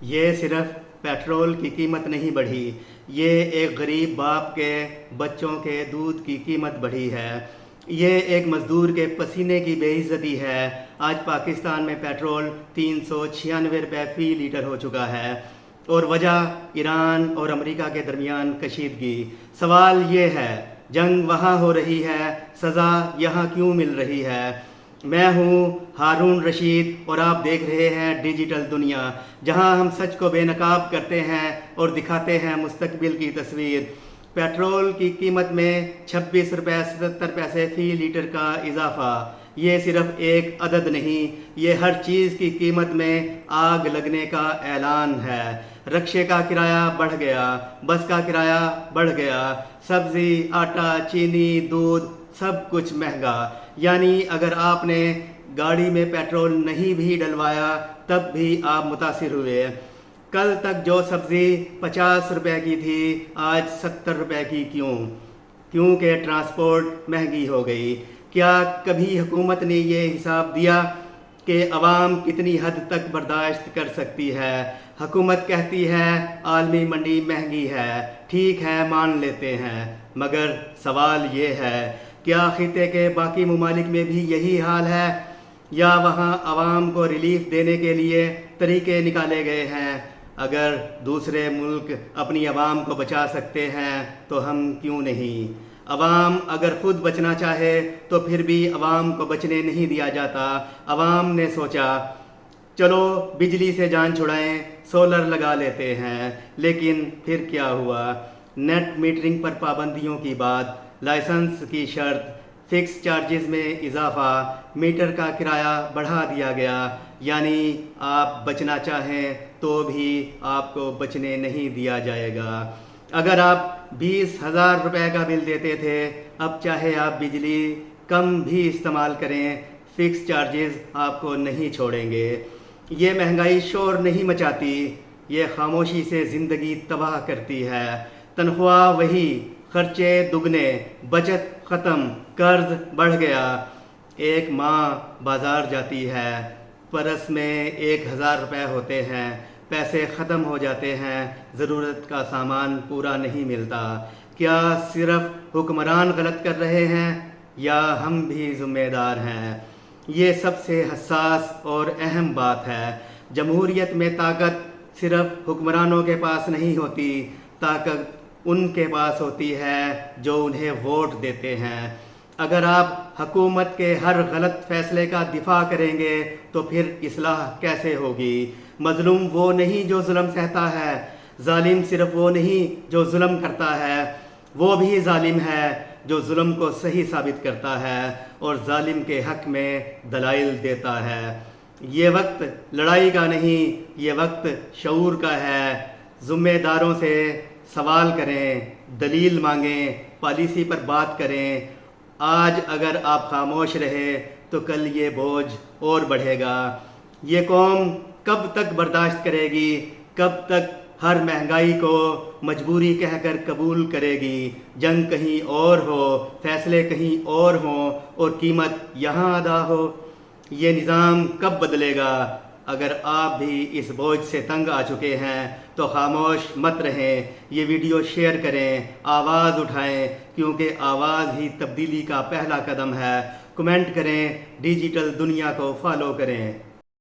یہ صرف پیٹرول کی قیمت نہیں بڑھی، یہ ایک غریب باپ کے بچوں کے دودھ کی قیمت بڑھی ہے، یہ ایک مزدور کے پسینے کی بے عزتی ہے۔ آج پاکستان میں پیٹرول 396 روپے فی لیٹر ہو چکا ہے، اور وجہ ایران اور امریکہ کے درمیان کشیدگی۔ سوال یہ ہے، جنگ وہاں ہو رہی ہے، سزا یہاں کیوں مل رہی ہے؟ میں ہوں ہارون رشید اور آپ دیکھ رہے ہیں ڈیجیٹل دنیا، جہاں ہم سچ کو بے نقاب کرتے ہیں اور دکھاتے ہیں مستقبل کی تصویر۔ پیٹرول کی قیمت میں 26 روپے 77 پیسے فی لیٹر کا اضافہ، یہ صرف ایک عدد نہیں، یہ ہر چیز کی قیمت میں آگ لگنے کا اعلان ہے۔ رکشے کا کرایہ بڑھ گیا، بس کا کرایہ بڑھ گیا، سبزی، آٹا، چینی، دودھ، سب کچھ مہنگا۔ یعنی اگر آپ نے گاڑی میں پیٹرول نہیں بھی ڈلوایا تب بھی آپ متاثر ہوئے۔ کل تک جو سبزی 50 روپے کی تھی آج 70 روپے کی کیوں؟ کیونکہ ٹرانسپورٹ مہنگی ہو گئی۔ کیا کبھی حکومت نے یہ حساب دیا کہ عوام کتنی حد تک برداشت کر سکتی ہے؟ حکومت کہتی ہے عالمی منڈی مہنگی ہے، ٹھیک ہے مان لیتے ہیں، مگر سوال یہ ہے کیا خطے کے باقی ممالک میں بھی یہی حال ہے، یا وہاں عوام کو ریلیف دینے کے لیے طریقے نکالے گئے ہیں؟ اگر دوسرے ملک اپنی عوام کو بچا سکتے ہیں تو ہم کیوں نہیں؟ عوام اگر خود بچنا چاہے تو پھر بھی عوام کو بچنے نہیں دیا جاتا۔ عوام نے سوچا چلو بجلی سے جان چھڑائیں، سولر لگا لیتے ہیں، لیکن پھر کیا ہوا؟ نیٹ میٹرنگ پر پابندیوں کی بات، لائسنس کی شرط، فکس چارجز میں اضافہ، میٹر کا کرایہ بڑھا دیا گیا۔ یعنی آپ بچنا چاہیں تو بھی آپ کو بچنے نہیں دیا جائے گا۔ اگر آپ 20,000 روپے کا بل دیتے تھے، اب چاہے آپ بجلی کم بھی استعمال کریں، فکس چارجز آپ کو نہیں چھوڑیں گے۔ یہ مہنگائی شور نہیں مچاتی، یہ خاموشی سے زندگی تباہ کرتی ہے۔ تنخواہ وہی، خرچے دگنے، بچت ختم، قرض بڑھ گیا۔ ایک ماں بازار جاتی ہے، پرس میں 1,000 روپے ہوتے ہیں، پیسے ختم ہو جاتے ہیں، ضرورت کا سامان پورا نہیں ملتا۔ کیا صرف حکمران غلط کر رہے ہیں یا ہم بھی ذمہ دار ہیں؟ یہ سب سے حساس اور اہم بات ہے۔ جمہوریت میں طاقت صرف حکمرانوں کے پاس نہیں ہوتی، طاقت ان کے پاس ہوتی ہے جو انہیں ووٹ دیتے ہیں۔ اگر آپ حکومت کے ہر غلط فیصلے کا دفاع کریں گے تو پھر اصلاح کیسے ہوگی؟ مظلوم وہ نہیں جو ظلم سہتا ہے، ظالم صرف وہ نہیں جو ظلم کرتا ہے، وہ بھی ظالم ہے جو ظلم کو صحیح ثابت کرتا ہے اور ظالم کے حق میں دلائل دیتا ہے۔ یہ وقت لڑائی کا نہیں، یہ وقت شعور کا ہے۔ ذمہ داروں سے سوال کریں، دلیل مانگیں، پالیسی پر بات کریں۔ آج اگر آپ خاموش رہے تو کل یہ بوجھ اور بڑھے گا۔ یہ قوم کب تک برداشت کرے گی؟ کب تک ہر مہنگائی کو مجبوری کہہ کر قبول کرے گی؟ جنگ کہیں اور ہو، فیصلے کہیں اور ہوں اور قیمت یہاں ادا ہو۔ یہ نظام کب بدلے گا؟ اگر آپ بھی اس بوجھ سے تنگ آ چکے ہیں تو خاموش مت رہیں، یہ ویڈیو شیئر کریں، آواز اٹھائیں، کیونکہ آواز ہی تبدیلی کا پہلا قدم ہے۔ کمنٹ کریں، ڈیجیٹل دنیا کو فالو کریں۔